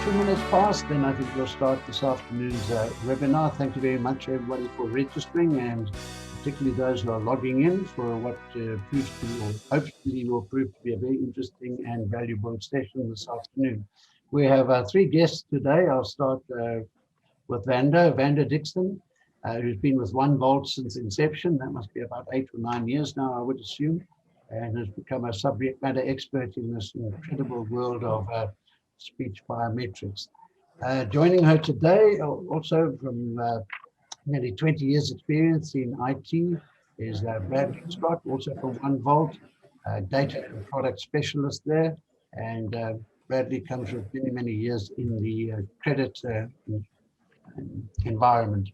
2 minutes past, then I think we'll start this afternoon's webinar. Thank you very much, everybody, for registering, and particularly those who are logging in for what proves to, or hopefully will prove to be a very interesting and valuable session this afternoon. We have 3 guests today. I'll start with Vanda Dickson, who's been with OneVault since inception. That must be about 8 or 9 years now, I would assume, and has become a subject matter expert in this incredible world of speech biometrics. Joining her today, also from nearly 20 years experience in IT, is Bradleigh, also from OneVault, data and product specialist there. And Bradleigh comes with many, many years in the credit environment.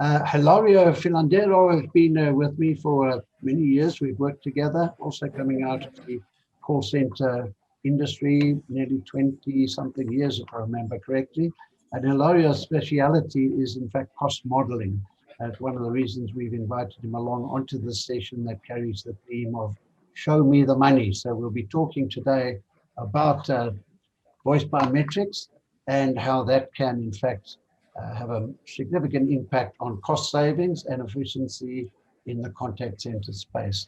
Hilario Fiandeiro has been with me for many years. We've worked together, also coming out of the call center industry, nearly 20-something years, if I remember correctly. And Hilario's speciality is, in fact, cost modeling. That's one of the reasons we've invited him along onto this session that carries the theme of show me the money. So we'll be talking today about voice biometrics and how that can, in fact, have a significant impact on cost savings and efficiency in the contact center space.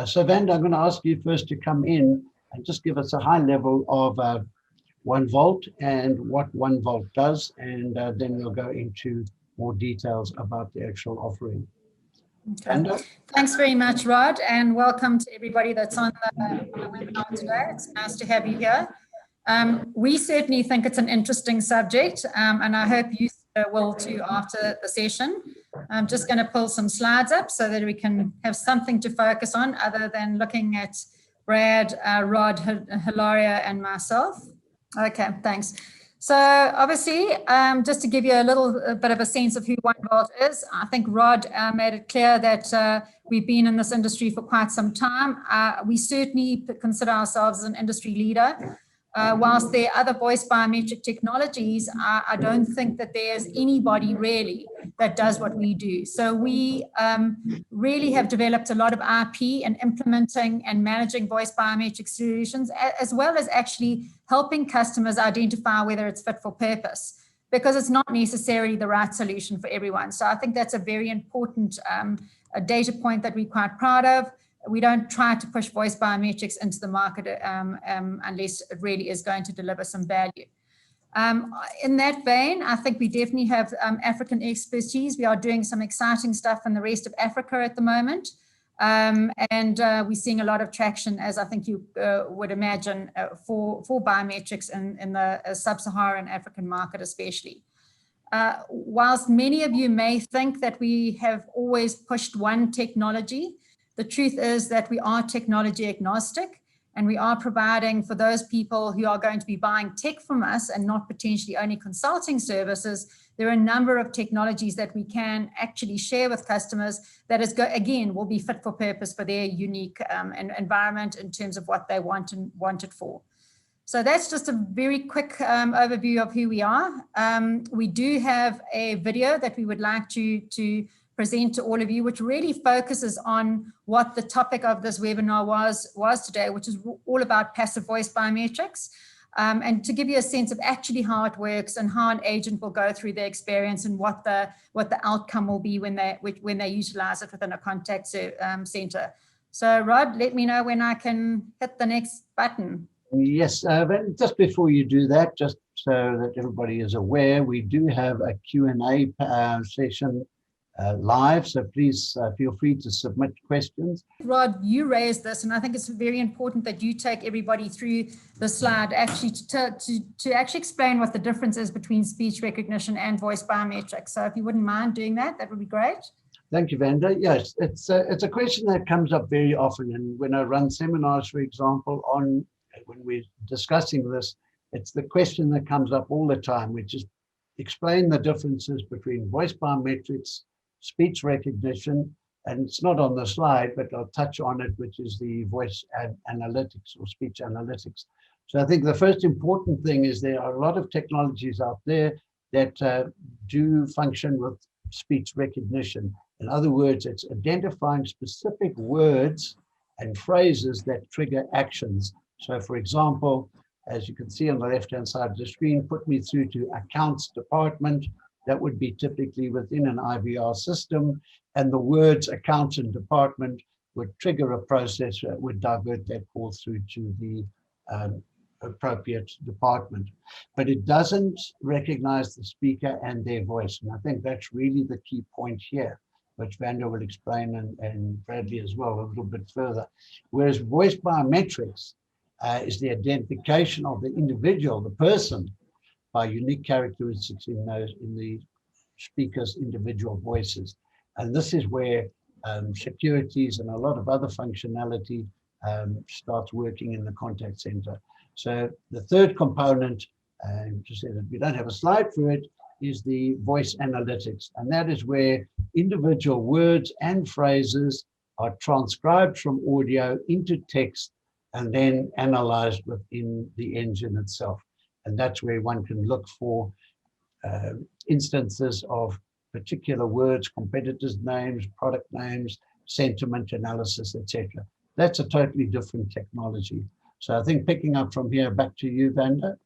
So Vanda, I'm going to ask you first to come in and just give us a high level of OneVault and what OneVault does, and then we'll go into more details about the actual offering. Okay. Vanda? Thanks very much, Rod, and welcome to everybody that's on the webinar today. It's nice to have you here. We certainly think it's an interesting subject, and I hope you will too after the session. I'm just going to pull some slides up so that we can have something to focus on other than looking at Brad, Rod, Hilario, and myself. Okay, thanks. So obviously, just to give you a little bit of a sense of who OneVault is, I think Rod made it clear that we've been in this industry for quite some time. We certainly consider ourselves as an industry leader. Whilst there are other voice biometric technologies, I don't think that there's anybody really that does what we do. So we really have developed a lot of IP in implementing and managing voice biometric solutions, as well as actually helping customers identify whether it's fit for purpose, because it's not necessarily the right solution for everyone. So I think that's a very important data point that we're quite proud of. We don't try to push voice biometrics into the market unless it really is going to deliver some value. In that vein, I think we definitely have African expertise. We are doing some exciting stuff in the rest of Africa at the moment. And we're seeing a lot of traction, as I think you would imagine, for biometrics in the sub-Saharan African market especially. Whilst many of you may think that we have always pushed one technology, the truth is that we are technology agnostic, and we are providing for those people who are going to be buying tech from us and not potentially only consulting services. There are a number of technologies that we can actually share with customers that is, again, will be fit for purpose for their unique environment in terms of what they want it for. So that's just a very quick overview of who we are. We do have a video that we would like to present to all of you, which really focuses on what the topic of this webinar was today, which is all about passive voice biometrics, and to give you a sense of actually how it works and how an agent will go through their experience and what the outcome will be when they utilize it within a contact center. So Rod, let me know when I can hit the next button. Yes, just before you do that, just so that everybody is aware, we do have a Q&A session live, so please feel free to submit questions. Rod, you raised this, and I think it's very important that you take everybody through the slide actually to actually explain what the difference is between speech recognition and voice biometrics. So if you wouldn't mind doing that, that would be great. Thank you, Vanda. Yes, it's a question that comes up very often, and when I run seminars, for example, when we're discussing this, it's the question that comes up all the time, which is explain the differences between voice biometrics, speech recognition, and it's not on the slide, but I'll touch on it, which is the voice analytics or speech analytics. So I think the first important thing is there are a lot of technologies out there that do function with speech recognition. In other words, it's identifying specific words and phrases that trigger actions. So for example, as you can see on the left-hand side of the screen, put me through to accounts department. That would be typically within an IVR system, and the words accounts and department would trigger a process that would divert that call through to the appropriate department. But it doesn't recognize the speaker and their voice. And I think that's really the key point here, which Vanda will explain, and Bradleigh as well a little bit further. Whereas voice biometrics is the identification of the individual, the person, by unique characteristics in the speaker's individual voices. And this is where securities and a lot of other functionality starts working in the contact center. So the third component, just so that we don't have a slide for it, is the voice analytics. And that is where individual words and phrases are transcribed from audio into text and then analyzed within the engine itself. And that's where one can look for instances of particular words, competitors' names, product names, sentiment analysis, etc. That's a totally different technology. So I think picking up from here, back to you, Vanda.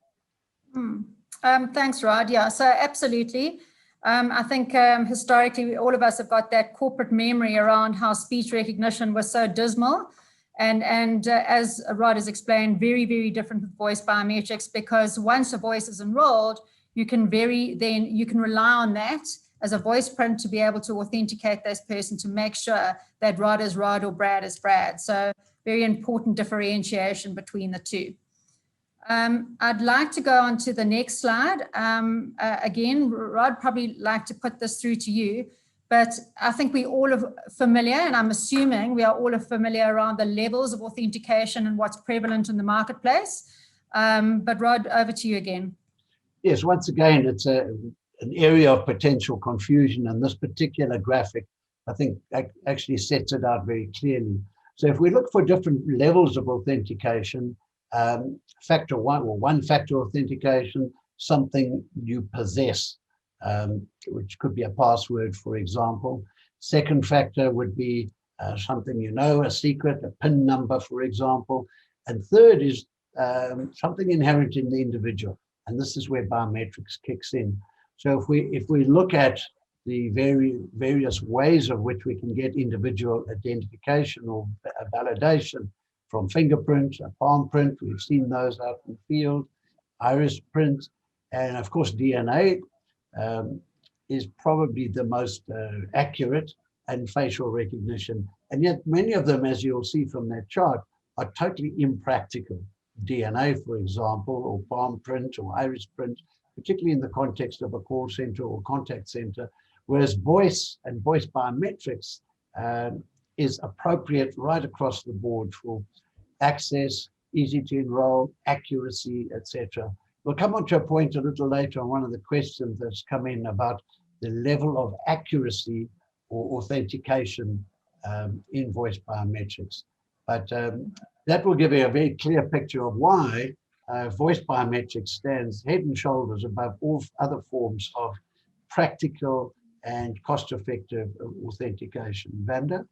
Thanks, Rod. Yeah, so absolutely. I think historically, all of us have got that corporate memory around how speech recognition was so dismal. And as Rod has explained, very, very different with voice biometrics, because once a voice is enrolled, you can rely on that as a voice print to be able to authenticate this person to make sure that Rod is Rod or Brad is Brad. So very important differentiation between the two. I'd like to go on to the next slide. Again, Rod, probably like to put this through to you, but I think we all are familiar, and I'm assuming we are all familiar around the levels of authentication and what's prevalent in the marketplace. But Rod, over to you again. Yes, once again, it's an area of potential confusion, and this particular graphic, I think, actually sets it out very clearly. So if we look for different levels of authentication, factor one, or one-factor authentication, something you possess, which could be a password, for example. Second factor would be something you know, a secret, a PIN number, for example. And third is something inherent in the individual. And this is where biometrics kicks in. So if we look at the various ways of which we can get individual identification or validation, from fingerprint, a palm print, we've seen those out in the field, iris print, and of course DNA is probably the most accurate, and facial recognition. And yet many of them, as you'll see from that chart, are totally impractical. DNA, for example, or palm print or iris print, particularly in the context of a call center or contact center, whereas voice and voice biometrics is appropriate right across the board for access, easy to enroll, accuracy, etc. We'll come on to a point a little later on one of the questions that's come in about the level of accuracy or authentication in voice biometrics. But that will give you a very clear picture of why voice biometrics stands head and shoulders above all other forms of practical and cost-effective authentication. Vanda?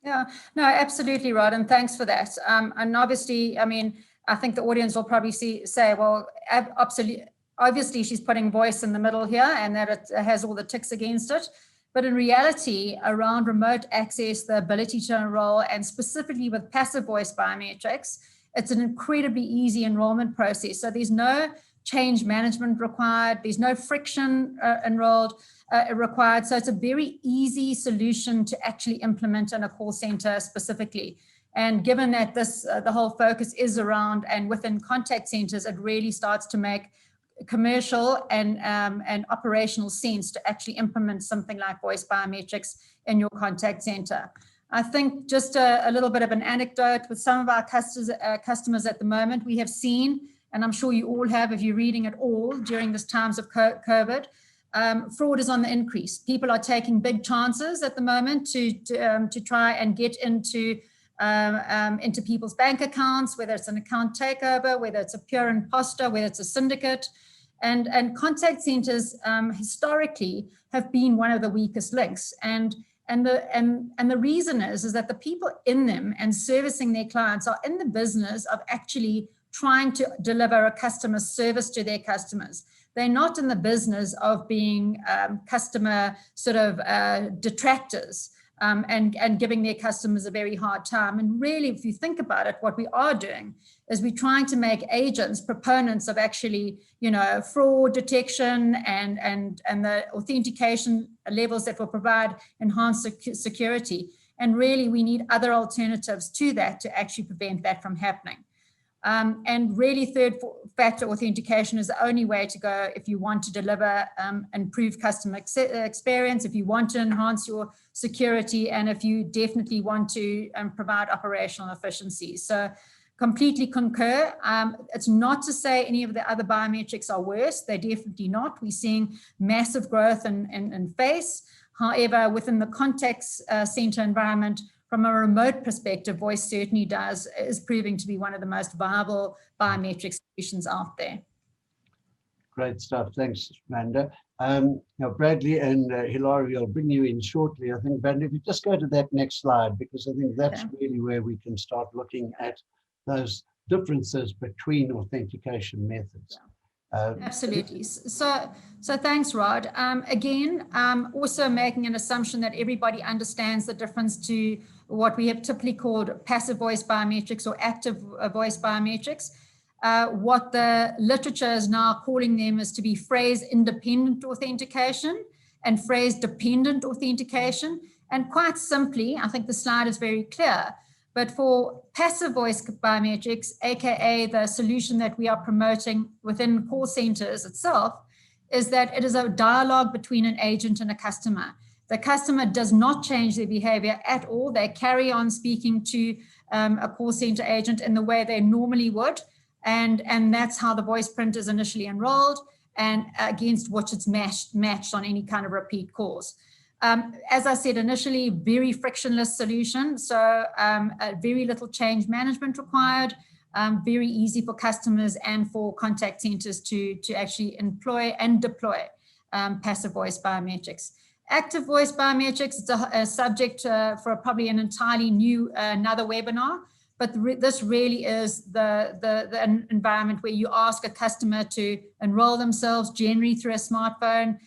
Yeah, no, absolutely, Rod, and thanks for that. And obviously, I mean, I think the audience will probably say, well, absolutely, obviously she's putting voice in the middle here and that it has all the ticks against it. But in reality, around remote access, the ability to enroll, and specifically with passive voice biometrics, it's an incredibly easy enrollment process. So there's no change management required. There's no friction required. So it's a very easy solution to actually implement in a call center specifically. And given that this, the whole focus is around and within contact centers, it really starts to make commercial and operational sense to actually implement something like voice biometrics in your contact center. I think just a little bit of an anecdote with some of our customers at the moment, we have seen, and I'm sure you all have if you're reading it all during this times of COVID, fraud is on the increase. People are taking big chances at the moment to try and get into people's bank accounts, whether it's an account takeover, whether it's a pure imposter, whether it's a syndicate. And contact centers historically have been one of the weakest links. And the reason is that the people in them and servicing their clients are in the business of actually trying to deliver a customer service to their customers. They're not in the business of being customer sort of detractors and giving their customers a very hard time. And really, if you think about it, what we are doing is we're trying to make agents proponents of actually, fraud detection and the authentication levels that will provide enhanced security. And really, we need other alternatives to that to actually prevent that from happening. And really, third factor authentication is the only way to go if you want to deliver improve customer experience, if you want to enhance your security, and if you definitely want to provide operational efficiency. So completely concur. It's not to say any of the other biometrics are worse. They're definitely not. We're seeing massive growth in face. However, within the contact center environment, from a remote perspective, voice certainly is proving to be one of the most viable biometric solutions out there. Great stuff. Thanks, Vanda. Now, Bradleigh and Hilario, I'll bring you in shortly. I think, Vanda, if you just go to that next slide, because I think that's really where we can start looking at those differences between authentication methods. Absolutely. So thanks, Rod. Again, also making an assumption that everybody understands the difference to what we have typically called passive voice biometrics or active voice biometrics. What the literature is now calling them is to be phrase-independent authentication and phrase-dependent authentication. And quite simply, I think the slide is very clear, but for passive voice biometrics, aka the solution that we are promoting within call centers itself, is that it is a dialogue between an agent and a customer. The customer does not change their behavior at all. They carry on speaking to a call center agent in the way they normally would. And that's how the voice print is initially enrolled and against which it's matched on any kind of repeat calls. As I said initially, very frictionless solution. So very little change management required, very easy for customers and for contact centers to actually employ and deploy passive voice biometrics. Active voice biometrics, it's a subject for probably an entirely new, another webinar, but this really is the environment where you ask a customer to enroll themselves generally through a smartphone,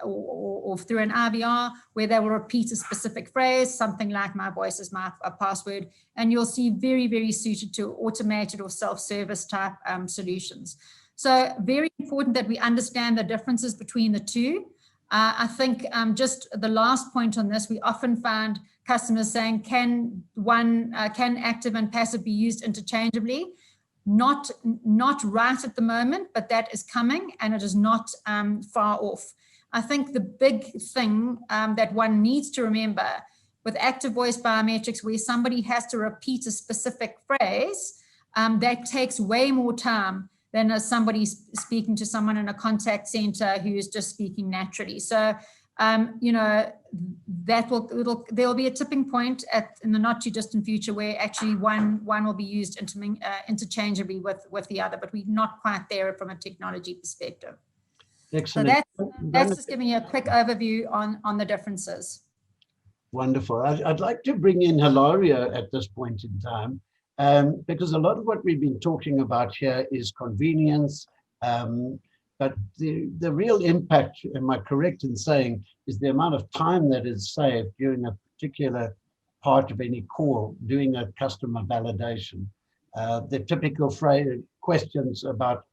or through an IVR, where they will repeat a specific phrase, something like "my voice is my password," and you'll see very, very suited to automated or self-service type solutions. So very important that we understand the differences between the two. I think just the last point on this, we often find customers saying, can active and passive be used interchangeably? Not right at the moment, but that is coming and it is not far off. I think the big thing that one needs to remember with active voice biometrics, where somebody has to repeat a specific phrase, that takes way more time than as somebody speaking to someone in a contact center who is just speaking naturally. So, there'll be a tipping point in the not too distant future where actually one will be used interchangeably with the other, but we're not quite there from a technology perspective. Excellent. So that's just giving you a quick overview on the differences. Wonderful. I'd like to bring in Hilario at this point in time, because a lot of what we've been talking about here is convenience, but the real impact, am I correct in saying, is the amount of time that is saved during a particular part of any call, doing a customer validation. The typical questions about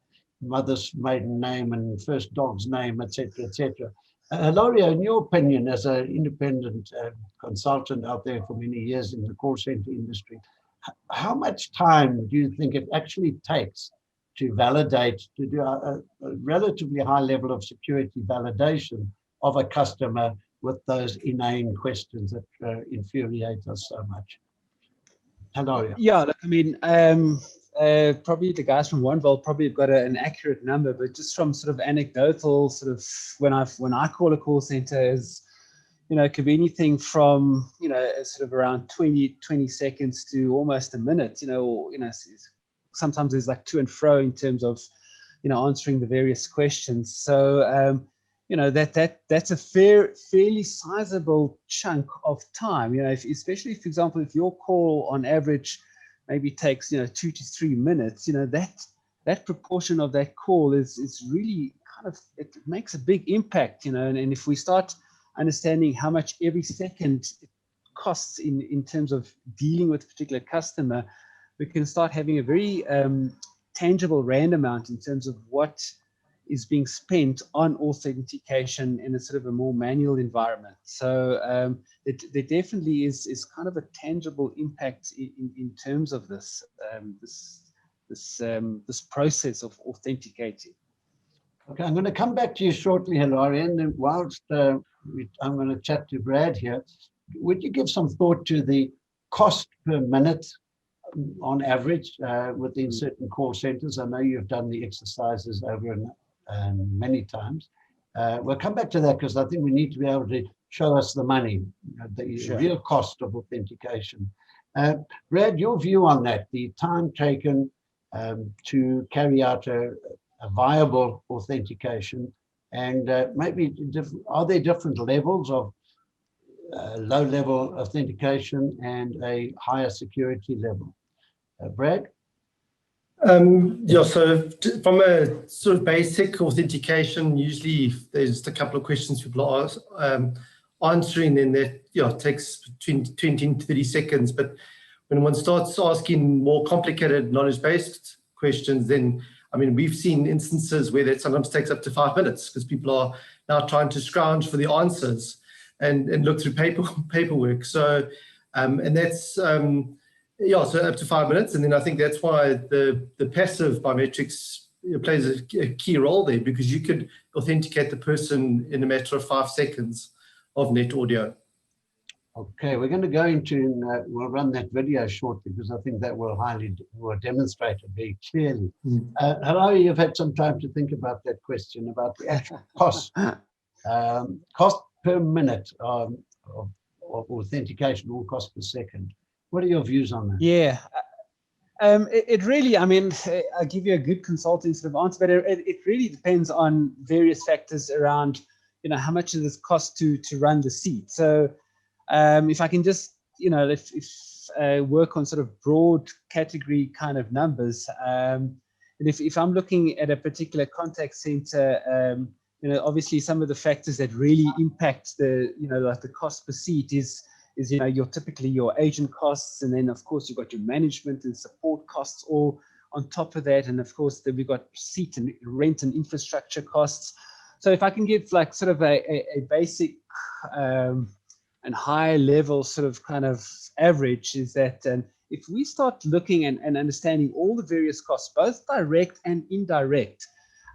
mother's maiden name and first dog's name, etc., etc. Hilario, in your opinion, as an independent consultant out there for many years in the call center industry, how much time do you think it actually takes to validate, to do a relatively high level of security validation of a customer with those inane questions that infuriate us so much? Hilario. Yeah, look, I mean, probably the guys from OneVault probably have got an accurate number, but just from sort of anecdotal, sort of when I call a call center, is, it could be anything from, sort of around 20 seconds to almost a minute, or, sometimes there's like to and fro in terms of, answering the various questions. So, that's a fairly sizable chunk of time, especially, for example, if your call on average maybe takes 2 to 3 minutes, that proportion of that call is really kind of, it makes a big impact, and if we start understanding how much every second it costs in terms of dealing with a particular customer, we can start having a very tangible rand amount in terms of what is being spent on authentication in a sort of a more manual environment. So there definitely is kind of a tangible impact in terms of this this process of authenticating. Okay, I'm going to come back to you shortly, Hilario, and then whilst I'm going to chat to Brad here, would you give some thought to the cost per minute on average within certain call centers? I know you've done the exercises over many times. We'll come back to that because I think we need to be able to show us the money, the real cost of authentication. Brad, your view on that, the time taken to carry out a viable authentication, and maybe are there different levels of low-level authentication and a higher security level? Brad? Yeah, so from a sort of basic authentication, usually there's just a couple of questions people are answering, and that takes between 20 and 30 seconds. But when one starts asking more complicated knowledge-based questions, then I mean, we've seen instances where that sometimes takes up to 5 minutes because people are now trying to scrounge for the answers and look through paperwork. So, and that's, yeah, so up to 5 minutes. And then I think that's why the passive biometrics plays a key role there, because you could authenticate the person in a matter of 5 seconds of net audio. Okay, we're going to go into, we'll run that video shortly because I think that will demonstrate it very clearly. Hello, you've had some time to think about that question about the actual cost, cost per minute of authentication, or cost per second. What are your views on that? Yeah, it really, I mean, I'll give you a good consulting sort of answer, but it really depends on various factors around, how much does this cost to run the seed. So if I can just, if work on sort of broad category kind of numbers, and if I'm looking at a particular contact center, obviously some of the factors that really impact the, like the cost per seat is typically your agent costs, and then of course you've got your management and support costs all on top of that, and of course then we've got seat and rent and infrastructure costs. So if I can give like sort of a basic and high level sort of kind of average, is that if we start looking and understanding all the various costs, both direct and indirect,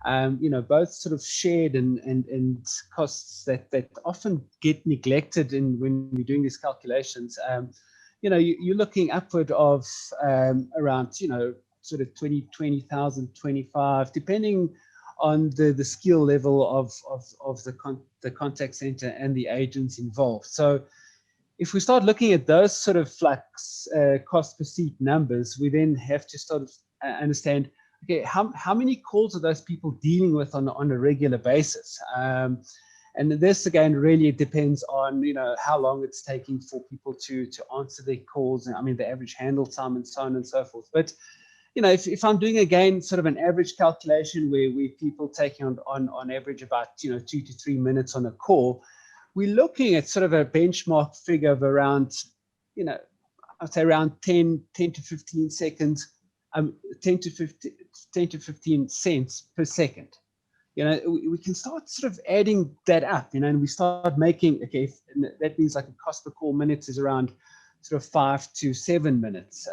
both sort of shared and costs that often get neglected when we're doing these calculations, you're looking upward of around, sort of 20,000, 25, depending on the skill level of the contact center and the agents involved. So if we start looking at those sort of cost per seat numbers, we then have to sort of understand, okay, how many calls are those people dealing with on a regular basis? And this again really depends on how long it's taking for people to answer their calls, and I mean the average handle time and so on and so forth. But if I'm doing again sort of an average calculation where people taking on average about 2 to 3 minutes on a call, we're looking at sort of a benchmark figure of around I'd say around 10 to 15 seconds, 10 to 15 cents per second. We can start sort of adding that up, and we start making, okay, that means like a cost per call minutes is around sort of 5 to 7 minutes.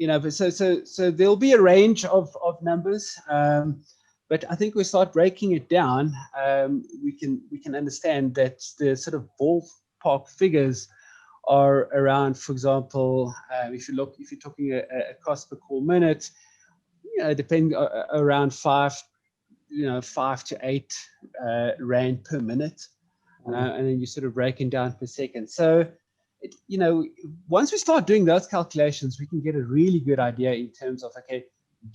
But so there'll be a range of numbers, but I think we start breaking it down. We can understand that the sort of ballpark figures are around, for example, if you're talking a cost per call minute, depending around 5 to 8 rand per minute, and then you sort of breaking down per second. So, once we start doing those calculations, we can get a really good idea in terms of, okay,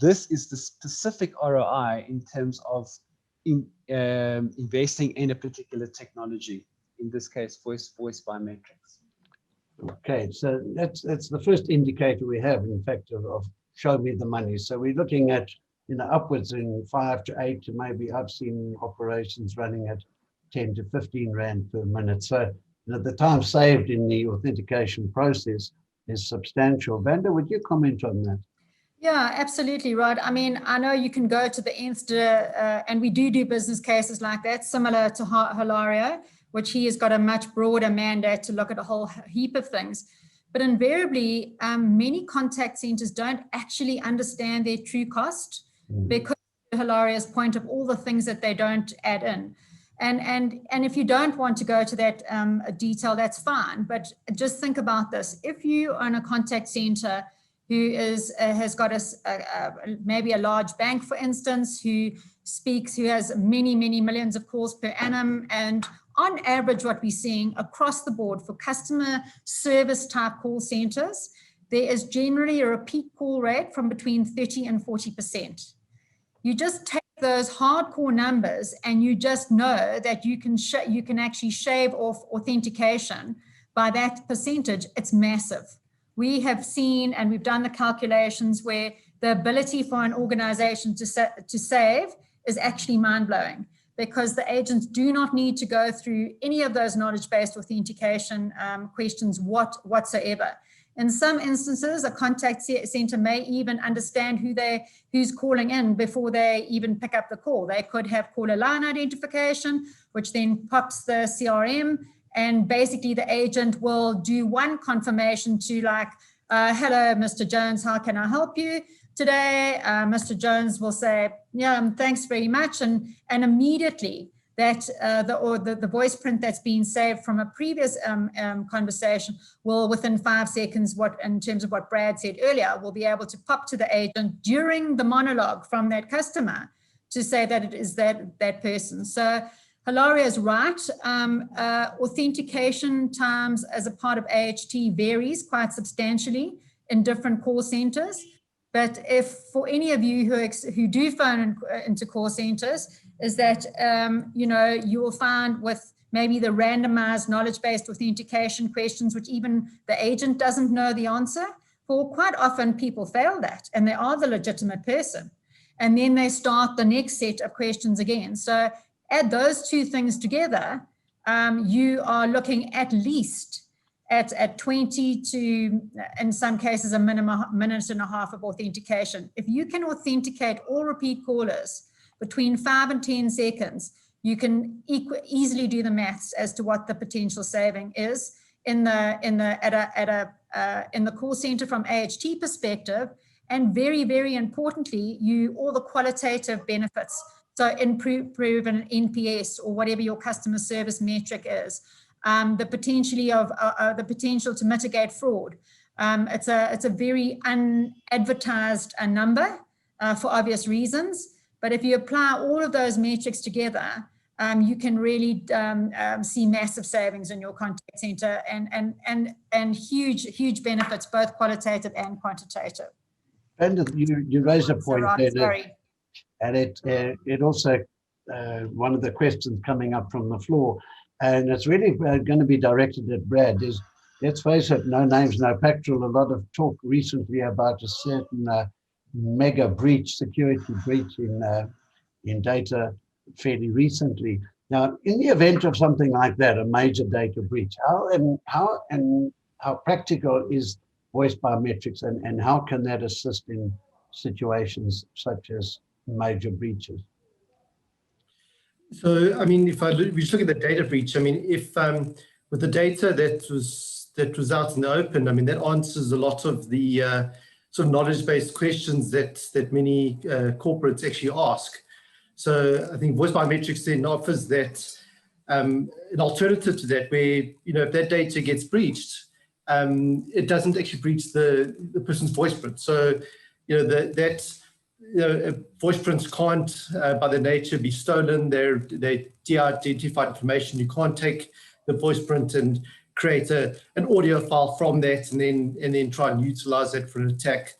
this is the specific ROI in terms of investing in a particular technology, in this case, voice biometrics. Okay, so that's the first indicator we have, in fact, of show me the money. So we're looking at, upwards in 5 to 8 to maybe I've seen operations running at 10 to 15 Rand per minute. So the time saved in the authentication process is substantial. Vanda, would you comment on that? Yeah, absolutely, Rod. I mean, I know you can go to the Insta, and we do business cases like that, similar to Hilario, which he has got a much broader mandate to look at a whole heap of things. But invariably, many contact centers don't actually understand their true cost because of Hilario's point of all the things that they don't add in. And if you don't want to go to that detail, that's fine. But just think about this. If you own a contact center who has got maybe a large bank, for instance, who has many, many millions of calls per annum, and on average, what we're seeing across the board for customer service type call centers, there is generally a repeat call rate from between 30 and 40%. You just take those hardcore numbers and you just know that you can actually shave off authentication by that percentage. It's massive. We have seen, and we've done the calculations where the ability for an organization to save is actually mind-blowing, because the agents do not need to go through any of those knowledge-based authentication questions whatsoever. In some instances, a contact center may even understand who's calling in before they even pick up the call. They could have caller line identification, which then pops the CRM, and basically the agent will do one confirmation to like, hello, Mr. Jones, how can I help you today? Mr. Jones will say, yeah, thanks very much. And immediately that the voice print that's been saved from a previous conversation will, within 5 seconds, in terms of what Brad said earlier, will be able to pop to the agent during the monologue from that customer to say that it is that person. So Hilario is right. Authentication times as a part of AHT varies quite substantially in different call centers. But if for any of you who do phone into call centers, is that, you will find with maybe the randomized knowledge-based authentication questions, which even the agent doesn't know the answer for, quite often people fail that and they are the legitimate person. And then they start the next set of questions again. So add those two things together, you are looking at least at 20 to, in some cases, a minute and a half of authentication. If you can authenticate all repeat callers between 5 and 10 seconds, you can easily do the maths as to what the potential saving is in the call center from AHT perspective, and very, very importantly, all the qualitative benefits. So improve an NPS or whatever your customer service metric is. The potential to mitigate fraud. It's a very unadvertised number for obvious reasons. But if you apply all of those metrics together, you can really see massive savings in your contact center and huge benefits, both qualitative and quantitative. And you raised a point there. Sorry. And it also, one of the questions coming up from the floor, and it's really going to be directed at Brad, is, let's face it, no names, no pactual. A lot of talk recently about a certain mega breach, security breach in data fairly recently. Now, in the event of something like that, a major data breach, how practical is voice biometrics, and how can that assist in situations such as major breaches? So, I mean, we just look at the data breach, I mean, if with the data that was out in the open, I mean, that answers a lot of the sort of knowledge-based questions that many corporates actually ask. So I think voice biometrics then offers that an alternative to that, where, if that data gets breached, it doesn't actually breach the person's voice print. So, voice prints can't, by their nature, be stolen. They're de-identified information. You can't take the voice print and create an audio file from that and then try and utilize that for an attack.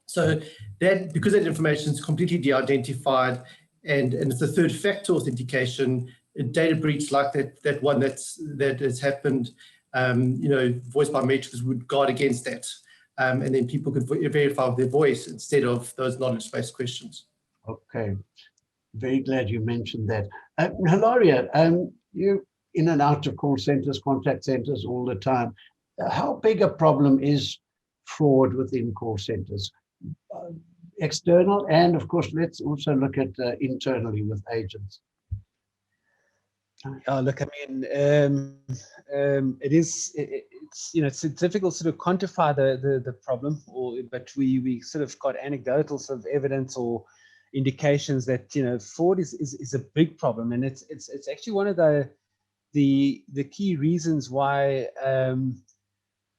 So because that information is completely de-identified and it's a third-factor authentication, a data breach like that one that has happened, voice biometrics would guard against that. And then people could verify with their voice instead of those knowledge-based questions. Okay, very glad you mentioned that. Hilario, you in and out of call centers, contact centers all the time. How big a problem is fraud within call centers? External, and of course, let's also look at internally with agents. Look, I mean, it's difficult to sort of quantify the problem, but we sort of got anecdotal sort of evidence or indications that fraud is a big problem, and it's actually one of the key reasons why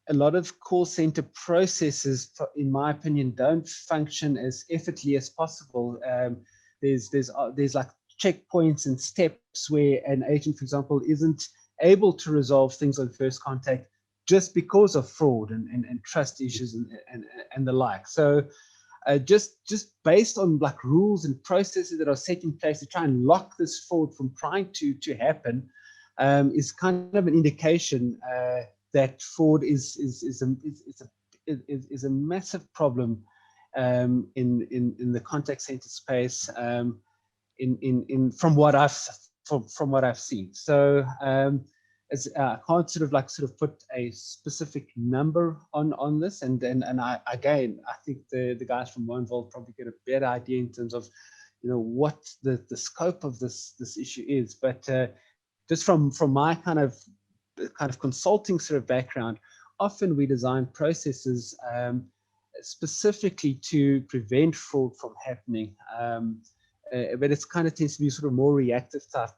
a lot of call center processes, in my opinion, don't function as effortlessly as possible. There's like checkpoints and steps where an agent, for example, isn't able to resolve things on first contact just because of fraud and trust issues and the like. So just based on like rules and processes that are set in place to try and lock this fraud from trying to happen is kind of an indication that fraud is a massive problem in the contact center space. From what I've seen. So I can't sort of put a specific number on this, and I think the guys from OneVault probably get a better idea in terms of what the scope of this issue is. But just from my kind of consulting sort of background, often we design processes specifically to prevent fraud from happening. But it's kind of tends to be sort of more reactive type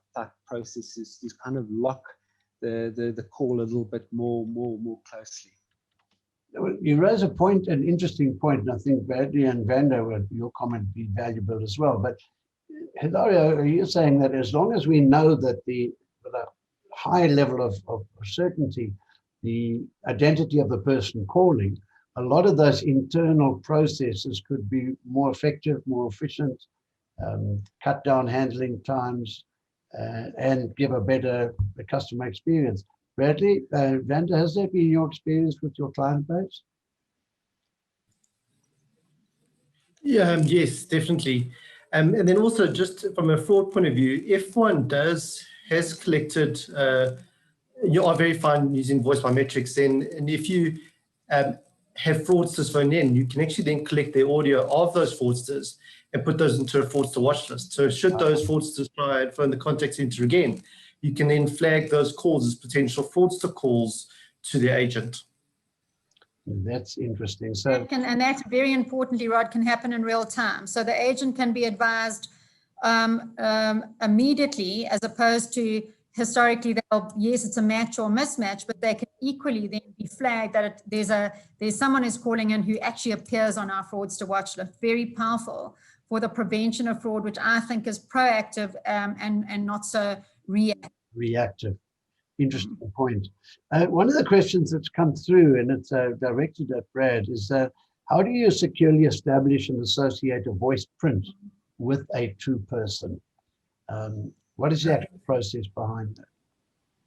processes to kind of lock the call a little bit more closely. You raise a point, an interesting point, and I think Bradleigh and Vanda, your comment would be valuable as well. But Hilario, you're saying that as long as we know that with a high level of certainty, the identity of the person calling, a lot of those internal processes could be more effective, more efficient, cut down handling times, and give a better customer experience. Bradleigh, Vanda, has that been your experience with your client base? Yeah, yes, definitely. And then also just from a fraud point of view, if one has collected, you are verifying using voice biometrics, and if you have fraudsters phone in, you can actually then collect the audio of those fraudsters and put those into a fraudster watch list. So should those fraudsters try and phone the contact center again, you can then flag those calls as potential fraudster calls to the agent. That's interesting. So, and that very importantly, Rod, can happen in real time. So the agent can be advised immediately, as opposed to historically, yes, it's a match or mismatch, but they can equally then be flagged that there's someone who's calling in who actually appears on our fraudster watch list. Very powerful for the prevention of fraud, which I think is proactive and not so reactive. Interesting point. One of the questions that's come through, and it's directed at Brad, is how do you securely establish and associate a voice print with a true person? What is the actual process behind that?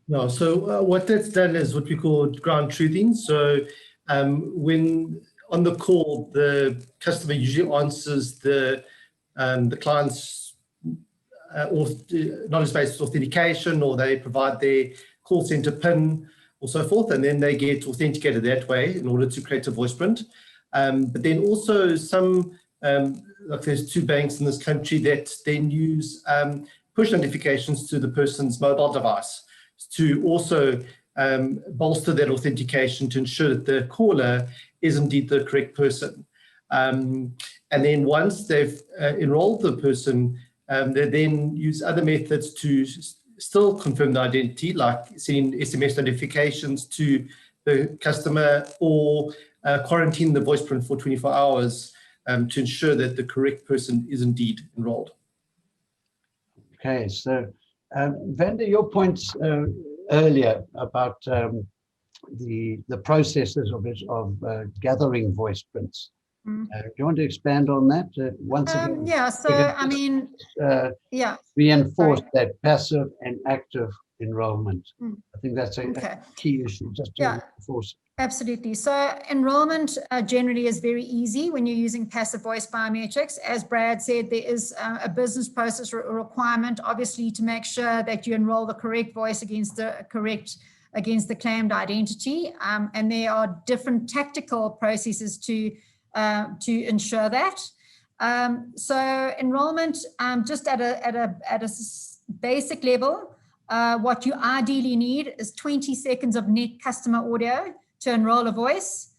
No, so what that's done is what we call ground truthing. So when on the call, the customer usually answers the client's knowledge-based authentication, or they provide their call center PIN or so forth, and then they get authenticated that way in order to create a voice print. But then also some, like there's 2 banks in this country that then use push notifications to the person's mobile device to also bolster that authentication to ensure that the caller is indeed the correct person. And then once they've enrolled the person, they then use other methods to still confirm the identity, like sending SMS notifications to the customer, or quarantine the voice print for 24 hours to ensure that the correct person is indeed enrolled. Okay, so Vanda, your points earlier about the processes of gathering voice prints. Do you want to expand on that once again? Yeah, so I mean, reinforce that passive and active enrollment. I think that's a key issue, just to reinforce. Absolutely. So enrollment generally is very easy when you're using passive voice biometrics. As Brad said, there is a business process requirement, obviously, to make sure that you enroll the correct voice against the claimed identity. And there are different tactical processes to ensure that. So enrollment, just at a basic level, what you ideally need is 20 seconds of net customer audio to enroll a voice.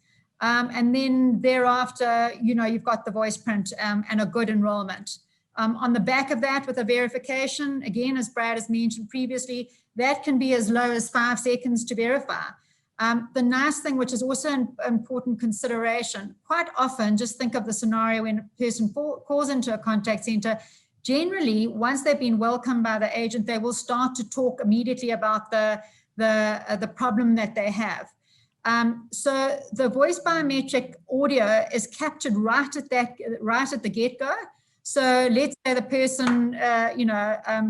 And then thereafter, you've got the voice print and a good enrollment. On the back of that, with a verification, again, as Brad has mentioned previously, that can be as low as 5 seconds to verify. The nice thing, which is also an important consideration, quite often, just think of the scenario when a person calls into a contact center. Generally, once they've been welcomed by the agent, they will start to talk immediately about the problem that they have. So the voice biometric audio is captured right at the get-go. So let's say the person,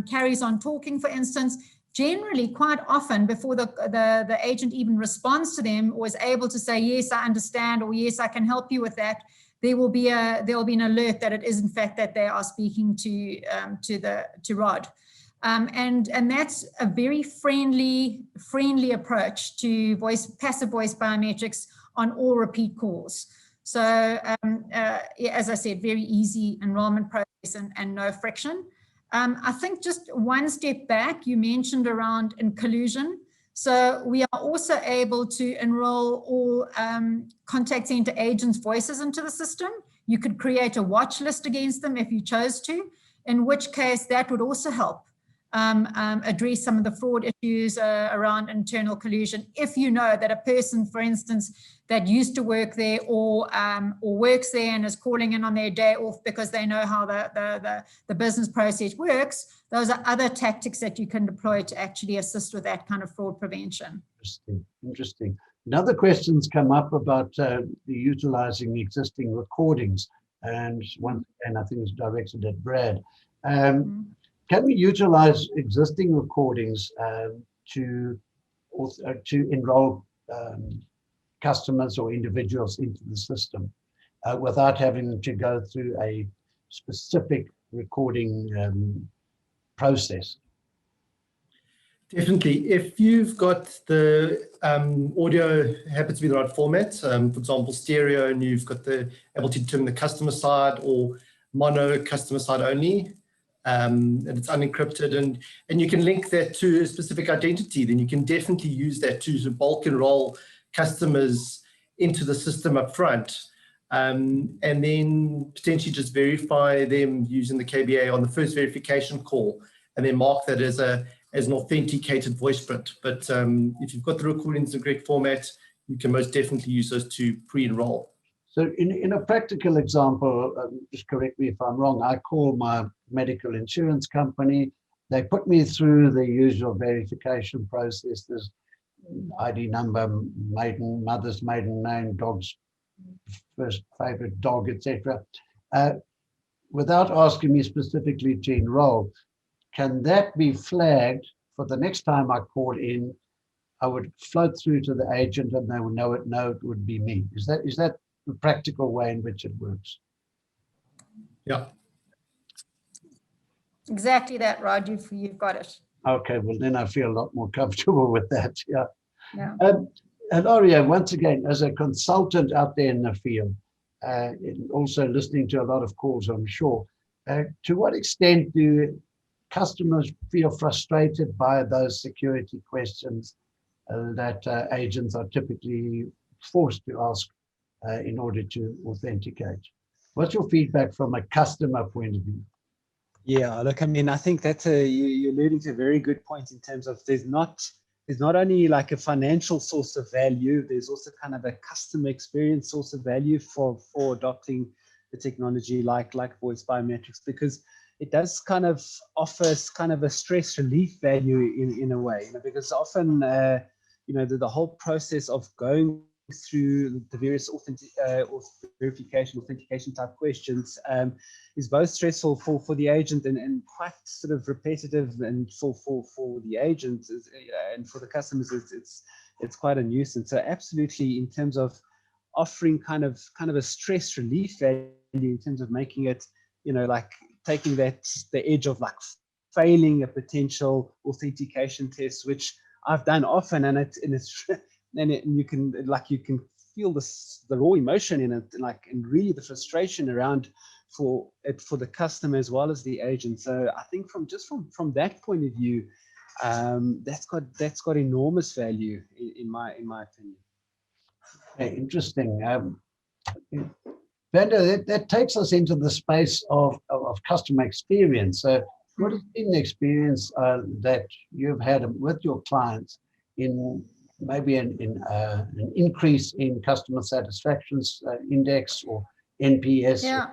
carries on talking, for instance. Generally, quite often, before the agent even responds to them or is able to say, yes, I understand, or yes, I can help you with that, there will be an alert that it is in fact that they are speaking to Rod. And that's a very friendly approach to passive voice biometrics on all repeat calls. So as I said, very easy enrollment process and no friction. I think just one step back, you mentioned around inclusion. So we are also able to enroll all contact center agents' voices into the system. You could create a watch list against them if you chose to, in which case that would also help address some of the fraud issues around internal collusion. If you know that a person, for instance, that used to work there or works there and is calling in on their day off because they know how the business process works, those are other tactics that you can deploy to actually assist with that kind of fraud prevention. Interesting. Another question's come up about utilizing existing recordings, and once again, I think it's directed at Brad. Can we utilize existing recordings to enroll customers or individuals into the system without having to go through a specific recording process? Definitely. If you've got the audio happens to be the right format, for example, stereo, and you've got the able to determine the customer side or mono customer side only, and it's unencrypted, and you can link that to a specific identity, then you can definitely use that to bulk enroll customers into the system up front, and then potentially just verify them using the KBA on the first verification call, and then mark that as an authenticated voice print. But if you've got the recordings in the correct format, you can most definitely use those to pre-enroll. So in a practical example, just correct me if I'm wrong, I call my medical insurance company. They put me through the usual verification process. There's ID number, mother's maiden name, dog's first favorite dog, etc. Without asking me specifically to enroll, can that be flagged for the next time I call in? I would float through to the agent and they would know it would be me. Is that the practical way in which it works? Yeah. Exactly that, Rod. You've got it. Okay, well then I feel a lot more comfortable with that. Yeah. Hilario, once again, as a consultant out there in the field, also listening to a lot of calls, I'm sure, to what extent do customers feel frustrated by those security questions that agents are typically forced to ask in order to authenticate? What's your feedback from a customer point of view? Yeah, look, I mean, I think that's you're alluding to a very good point in terms of there's not only like a financial source of value, there's also kind of a customer experience source of value for adopting the technology like voice biometrics, because it does kind of offers kind of a stress relief value in a way, because often, the whole process of going through the various authentication type questions is both stressful for the agent and quite sort of repetitive, and for the agent and for the customers it's quite a nuisance. So absolutely, in terms of offering kind of a stress relief value, in terms of making it, like taking the edge of like failing a potential authentication test, which I've done often, and you can feel the raw emotion in it, and really the frustration around for the customer as well as the agent. So I think from that point of view, that's got enormous value in my opinion. Okay, interesting. Vanda, that takes us into the space of customer experience. So what has been the experience that you've had with your clients in maybe an increase in customer satisfaction index or NPS? Yeah,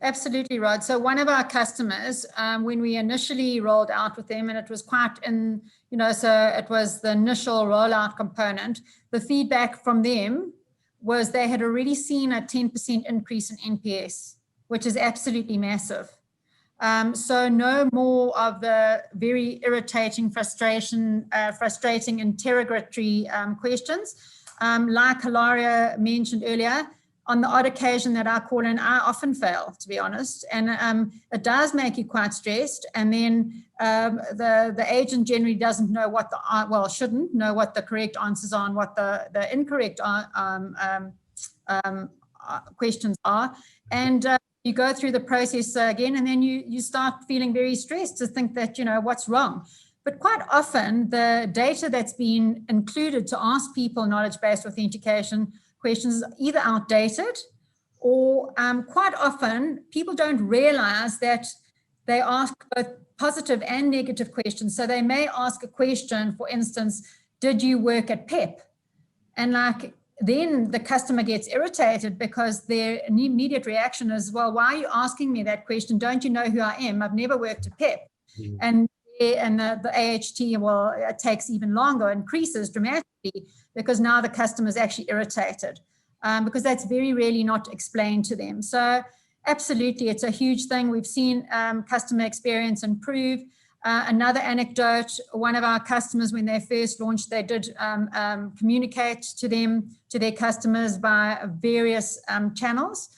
absolutely, Rod. So one of our customers, when we initially rolled out with them, and it was quite so it was the initial rollout component, the feedback from them was they had already seen a 10% increase in NPS, which is absolutely massive. So no more of the very irritating, frustrating interrogatory questions. Like Hilario mentioned earlier, on the odd occasion that I call in, I often fail, to be honest. And it does make you quite stressed. And then the agent generally doesn't know shouldn't know what the correct answers are and what the incorrect questions are. And you go through the process again, and then you start feeling very stressed to think that, what's wrong. But quite often, the data that's been included to ask people knowledge-based authentication questions is either outdated, or quite often, people don't realize that they ask both positive and negative questions. So they may ask a question, for instance, did you work at PEP? And then the customer gets irritated because their immediate reaction is, well, why are you asking me that question? Don't you know who I am? I've never worked at PEP. And the AHT, it takes even longer, increases dramatically, because now the customer is actually irritated because that's very rarely not explained to them. So absolutely, it's a huge thing. We've seen customer experience improve. Another anecdote, one of our customers, when they first launched, they did communicate to their customers by various channels.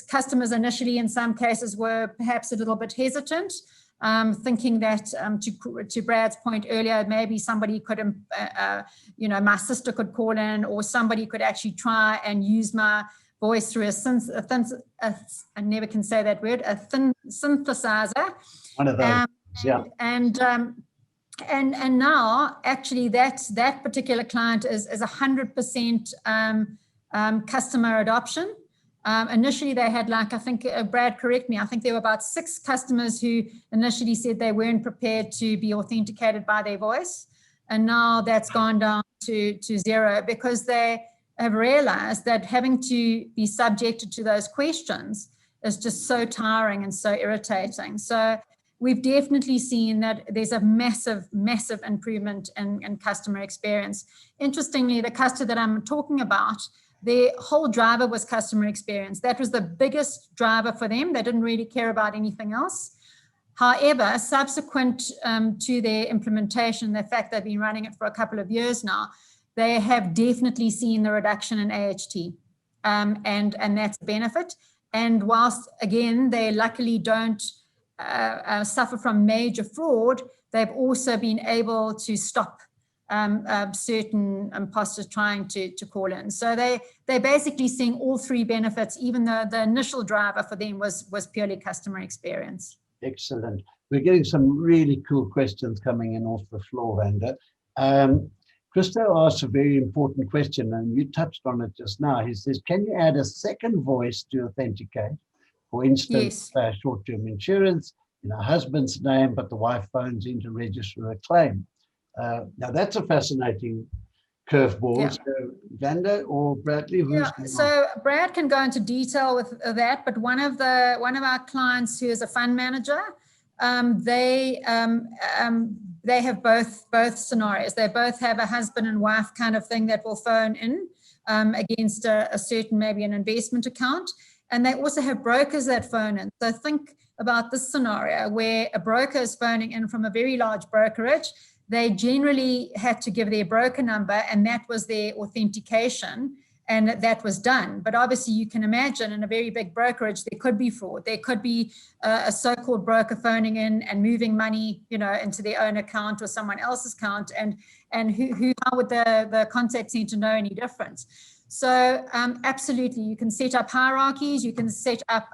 Customers initially, in some cases, were perhaps a little bit hesitant, thinking that, to Brad's point earlier, maybe somebody could, my sister could call in, or somebody could actually try and use my voice through I never can say that word, a synthesizer. One of those. Yeah. And now actually that particular client is 100% customer adoption. Initially they had, I think, Brad, correct me, I think there were about 6 customers who initially said they weren't prepared to be authenticated by their voice. And now that's gone down to 0, because they have realized that having to be subjected to those questions is just so tiring and so irritating. So we've definitely seen that there's a massive, massive improvement in customer experience. Interestingly, the customer that I'm talking about, their whole driver was customer experience. That was the biggest driver for them. They didn't really care about anything else. However, subsequent to their implementation, the fact they've been running it for a couple of years now, they have definitely seen the reduction in AHT, and that's a benefit. And whilst, again, they luckily don't suffer from major fraud, they've also been able to stop certain imposters trying to call in. So they're basically seeing all 3 benefits, even though the initial driver for them was purely customer experience. Excellent. We're getting some really cool questions coming in off the floor, Vanda. Christo asked a very important question, and you touched on it just now. He says, can you add a second voice to authenticate? For instance, yes. Short-term insurance in a husband's name, but the wife phones in to register a claim. Now that's a fascinating curveball. Yeah. So Vanda or Bradley? So Brad can go into detail with that, but one of our clients who is a fund manager, they have both scenarios. They both have a husband and wife kind of thing that will phone in against a certain, maybe an investment account. And they also have brokers that phone in. So think about this scenario where a broker is phoning in from a very large brokerage. They generally had to give their broker number, and that was their authentication, and that was done. But obviously you can imagine in a very big brokerage, there could be fraud. There could be a so-called broker phoning in and moving money, you know, into their own account or someone else's account. And how would the contact center know any difference? So absolutely, you can set up hierarchies. You can set up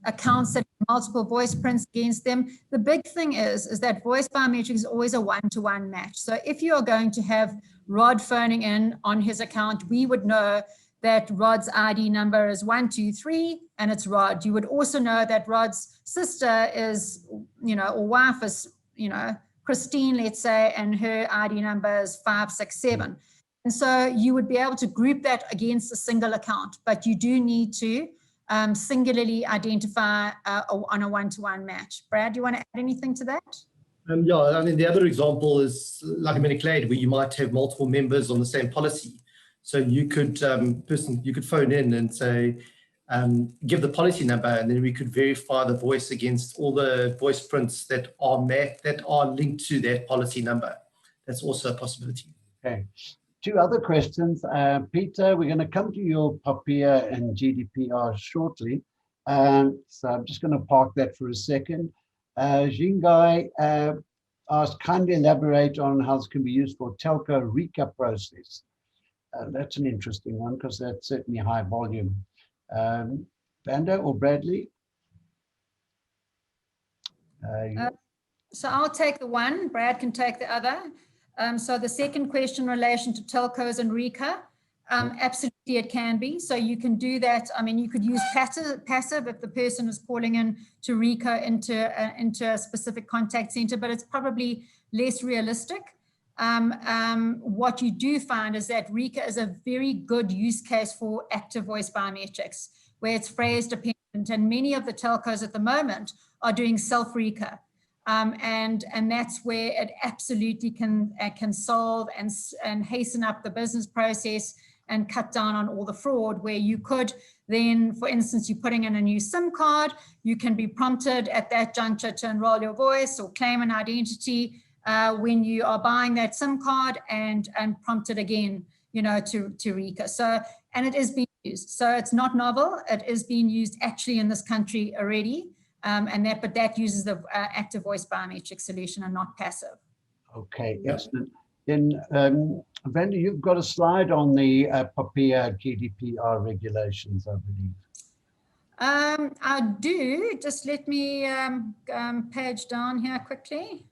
accounts that have multiple voice prints against them. The big thing is that voice biometrics is always a one-to-one match. So if you are going to have Rod phoning in on his account, we would know that Rod's ID number is 123 and it's Rod. You would also know that Rod's sister is, you know, or wife is, you know, Christine, let's say, and her ID number is 567. And so you would be able to group that against a single account, but you do need to singularly identify on a one-to-one match. Brad, do you want to add anything to that? Yeah, I mean, the other example is like a medical aid, where you might have multiple members on the same policy. So you could you could phone in and say, give the policy number, and then we could verify the voice against all the voice prints that are linked to that policy number. That's also a possibility. Okay. Two other questions. Peter, we're going to come to your POPIA and GDPR shortly. So I'm just going to park that for a second. Jingai asked, kindly elaborate on how this can be used for telco RICA process. That's an interesting one because that's certainly high volume. Vanda or Bradleigh? So I'll take the one, Brad can take the other. So the second question in relation to telcos and RICA, absolutely it can be. So you can do that. I mean, you could use passive if the person is calling in to RICA into a specific contact center, but it's probably less realistic. What you do find is that RICA is a very good use case for active voice biometrics, where it's phrase dependent, and many of the telcos at the moment are doing self-RICA. And that's where it absolutely can solve and hasten up the business process and cut down on all the fraud, where you could then, for instance, you're putting in a new SIM card, you can be prompted at that juncture to enroll your voice or claim an identity when you are buying that SIM card, and prompted again, you know, to RICA. So, and it is being used. So it's not novel, it is being used actually in this country already. But that uses the active voice biometric solution and not passive. Okay, excellent. Then, Vanda, you've got a slide on the POPIA GDPR regulations, I believe. I do. Just let me page down here quickly.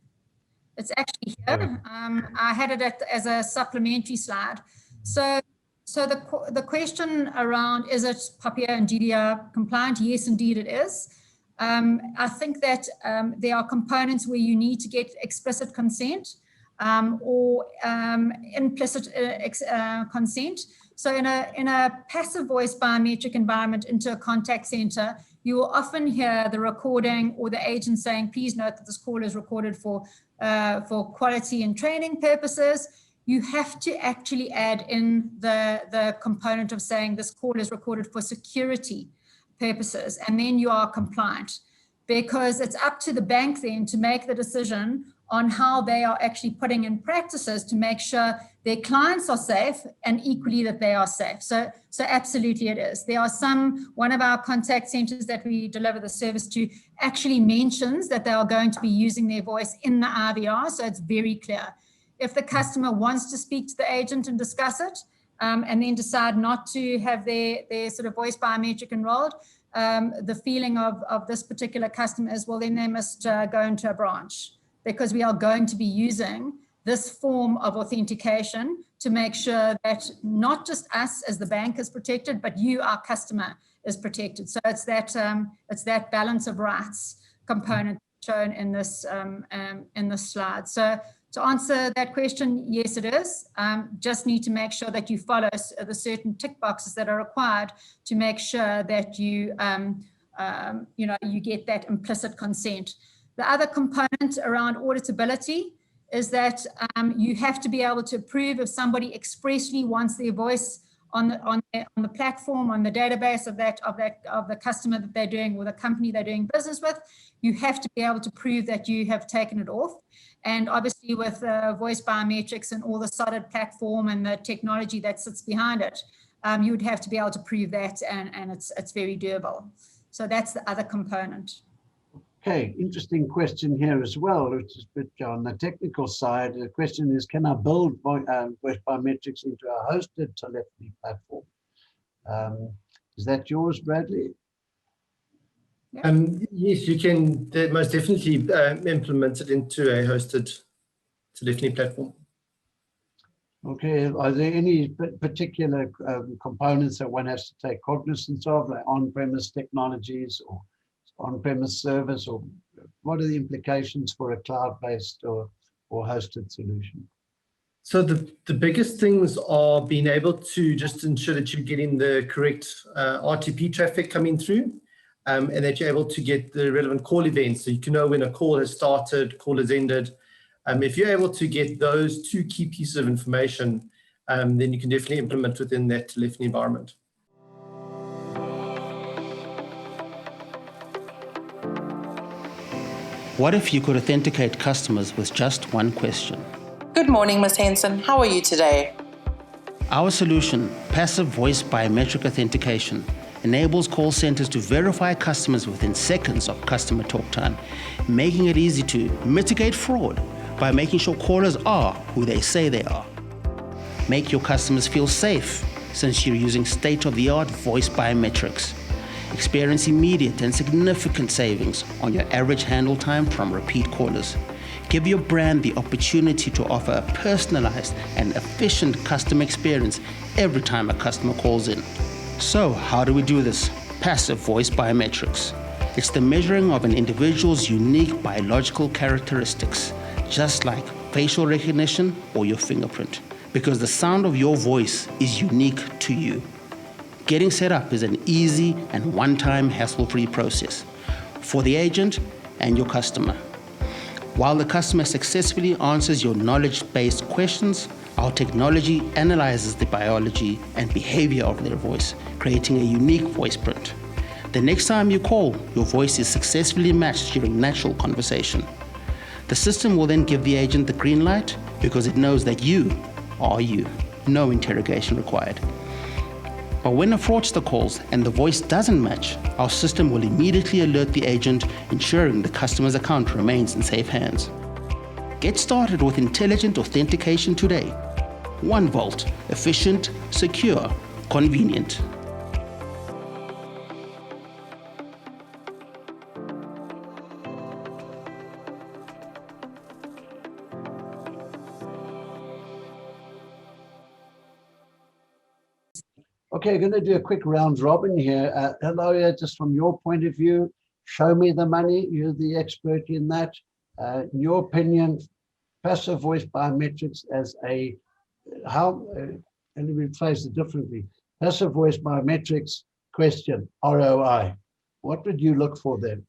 It's actually here. I had it as a supplementary slide. So the question around, is it POPIA and GDPR compliant? Yes, indeed it is. I think that there are components where you need to get explicit consent or implicit consent. So in a passive voice biometric environment into a contact center, you will often hear the recording or the agent saying, please note that this call is recorded for quality and training purposes. You have to actually add in the component of saying this call is recorded for security purposes, and then you are compliant, because it's up to the bank then to make the decision on how they are actually putting in practices to make sure their clients are safe and equally that they are safe. So absolutely it is. There are one of our contact centers that we deliver the service to actually mentions that they are going to be using their voice in the IVR, so it's very clear. If the customer wants to speak to the agent and discuss it, and then decide not to have their sort of voice biometric enrolled, the feeling of this particular customer is, well, then they must go into a branch, because we are going to be using this form of authentication to make sure that not just us as the bank is protected, but you, our customer, is protected. So it's that balance of rights component shown in this slide. So to answer that question, yes, it is. Just need to make sure that you follow the certain tick boxes that are required to make sure that you, you get that implicit consent. The other component around auditability is that you have to be able to approve if somebody expressly wants their voice on the platform, on the database of the customer that they're doing, or the company they're doing business with. You have to be able to prove that you have taken it off. And obviously with voice biometrics and all the solid platform and the technology that sits behind it, you would have to be able to prove that, and it's very doable. So that's the other component. Okay, interesting question here as well, which is a bit on the technical side. The question is, can I build voice biometrics into a hosted telephony platform? Is that yours, Bradley? Yes, you can most definitely implement it into a hosted telephony platform. Okay, are there any particular components that one has to take cognizance of, like on-premise technologies or on-premise service, or what are the implications for a cloud-based or hosted solution? So the biggest things are being able to just ensure that you're getting the correct RTP traffic coming through, and that you're able to get the relevant call events, so you can know when a call has started, call has ended. If you're able to get those two key pieces of information, then you can definitely implement within that telephony environment. What if you could authenticate customers with just one question? Good morning, Ms. Henson. How are you today? Our solution, Passive Voice Biometric Authentication, enables call centers to verify customers within seconds of customer talk time, making it easy to mitigate fraud by making sure callers are who they say they are. Make your customers feel safe since you're using state-of-the-art voice biometrics. Experience immediate and significant savings on your average handle time from repeat callers. Give your brand the opportunity to offer a personalized and efficient customer experience every time a customer calls in. So how do we do this? Passive voice biometrics. It's the measuring of an individual's unique biological characteristics, just like facial recognition or your fingerprint, because the sound of your voice is unique to you. Getting set up is an easy and one-time hassle-free process for the agent and your customer. While the customer successfully answers your knowledge-based questions, our technology analyzes the biology and behavior of their voice, creating a unique voice print. The next time you call, your voice is successfully matched during natural conversation. The system will then give the agent the green light because it knows that you are you. No interrogation required. But when a fraudster calls and the voice doesn't match, our system will immediately alert the agent, ensuring the customer's account remains in safe hands. Get started with intelligent authentication today. OneVault, efficient, secure, convenient. Okay, going to do a quick round robin here. Hilario, just from your point of view, show me the money. You're the expert in that. In your opinion, passive voice biometrics as a, and let me phrase it differently. Passive voice biometrics question, ROI. What would you look for then?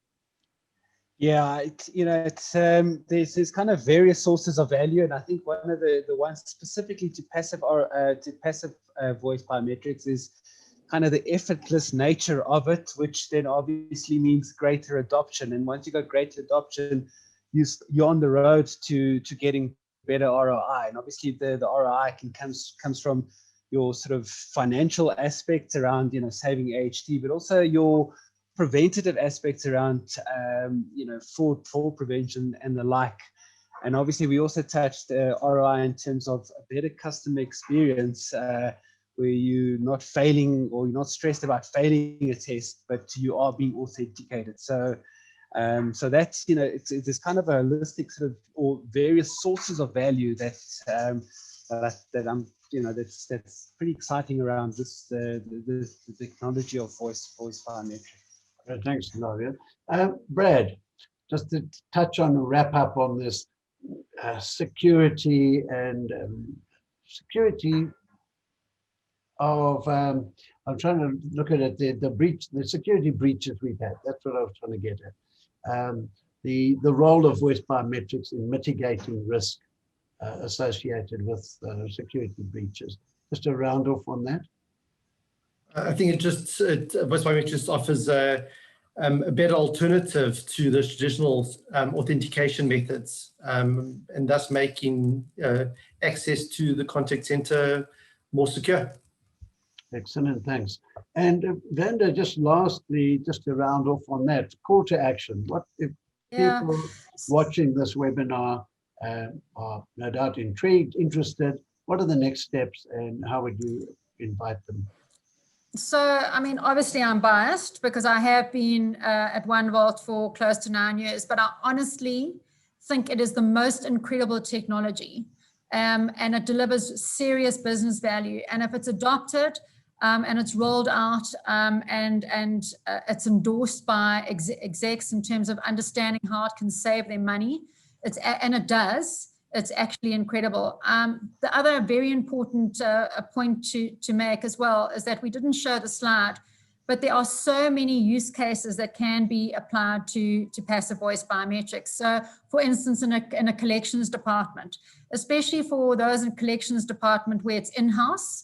Yeah, there's kind of various sources of value, and I think one of the ones specifically to passive voice biometrics is kind of the effortless nature of it, which then obviously means greater adoption. And once you got greater adoption, you're on the road to getting better ROI. And obviously the ROI comes from your sort of financial aspects around saving AHT, but also your preventative aspects around fraud prevention and the like. And obviously we also touched ROI in terms of a better customer experience, where you're not failing or you're not stressed about failing a test, but you are being authenticated. So that's it's kind of a holistic sort of or various sources of value that I'm that's pretty exciting around the technology of voice biometrics. Thanks, Hilario. Brad, just to touch on a wrap up on this security and security of, I'm trying to look at it, the security breaches we've had. That's what I was trying to get at. the role of voice biometrics in mitigating risk associated with security breaches. Just a round off on that. I think voice biometrics offers a better alternative to the traditional authentication methods, and thus making access to the contact center more secure. Excellent, thanks. And Vanda, just lastly, just to round off on that, call to action. What if people watching this webinar are no doubt intrigued, interested, what are the next steps and how would you invite them? So, I mean, obviously I'm biased because I have been at OneVault for close to 9 years, but I honestly think it is the most incredible technology, and it delivers serious business value. And if it's adopted and it's rolled out and it's endorsed by execs in terms of understanding how it can save their money, and it does. It's actually incredible. The other very important point to make as well is that we didn't show the slide, but there are so many use cases that can be applied to passive voice biometrics. So, for instance, in a collections department, especially for those in collections department where it's in-house,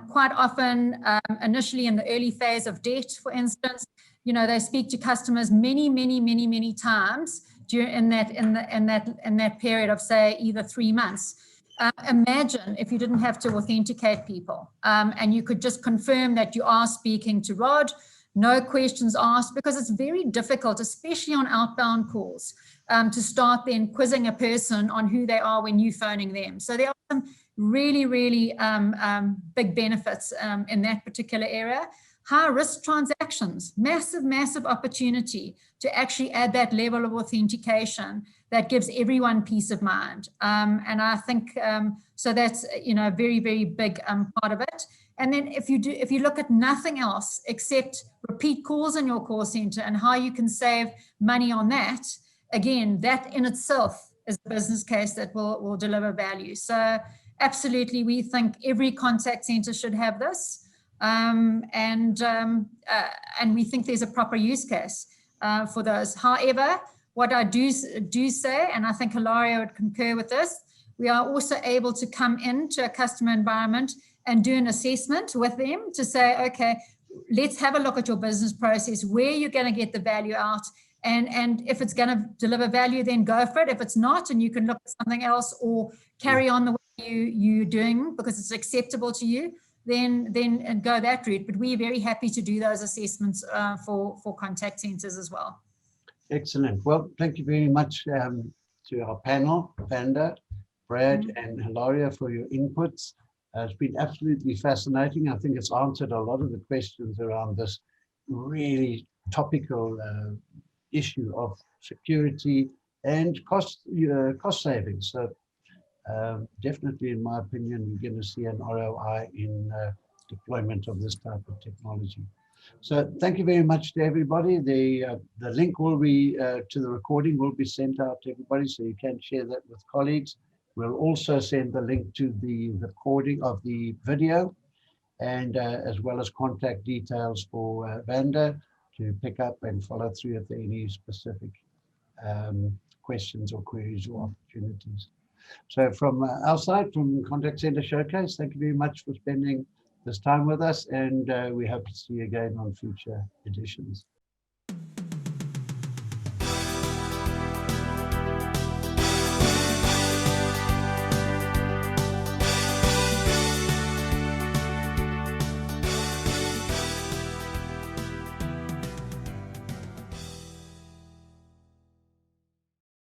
quite often, initially in the early phase of debt, for instance, they speak to customers many times in that period of, say, either 3 months. Imagine if you didn't have to authenticate people and you could just confirm that you are speaking to Rod, no questions asked, because it's very difficult, especially on outbound calls, to start then quizzing a person on who they are when you're phoning them. So there are some really big benefits in that particular area. High risk transactions, massive opportunity to actually add that level of authentication that gives everyone peace of mind. And I think, so that's, a very big part of it. And then if you look at nothing else except repeat calls in your call center and how you can save money on that, again, that in itself is a business case that will deliver value. So absolutely, we think every contact center should have this. And we think there's a proper use case for those. However, what I do say, and I think Hilario would concur with this, we are also able to come into a customer environment and do an assessment with them to say, okay, let's have a look at your business process, where you're going to get the value out. And if it's going to deliver value, then go for it. If it's not, and you can look at something else or carry on the way you're doing because it's acceptable to you, then go that route. But we're very happy to do those assessments for contact centers as well. Excellent. Well, thank you very much to our panel, Vanda, Brad, and Hilario, for your inputs. It's been absolutely fascinating. I think it's answered a lot of the questions around this really topical issue of security and cost savings. So definitely, in my opinion, we're going to see an ROI in deployment of this type of technology. So thank you very much to everybody. The link will be to the recording will be sent out to everybody, so you can share that with colleagues. We'll also send the link to the recording of the video, and as well as contact details for Vanda to pick up and follow through if there are any specific questions or queries or opportunities. So from our side, from Contact Center Showcase, thank you very much for spending this time with us, and we hope to see you again on future editions.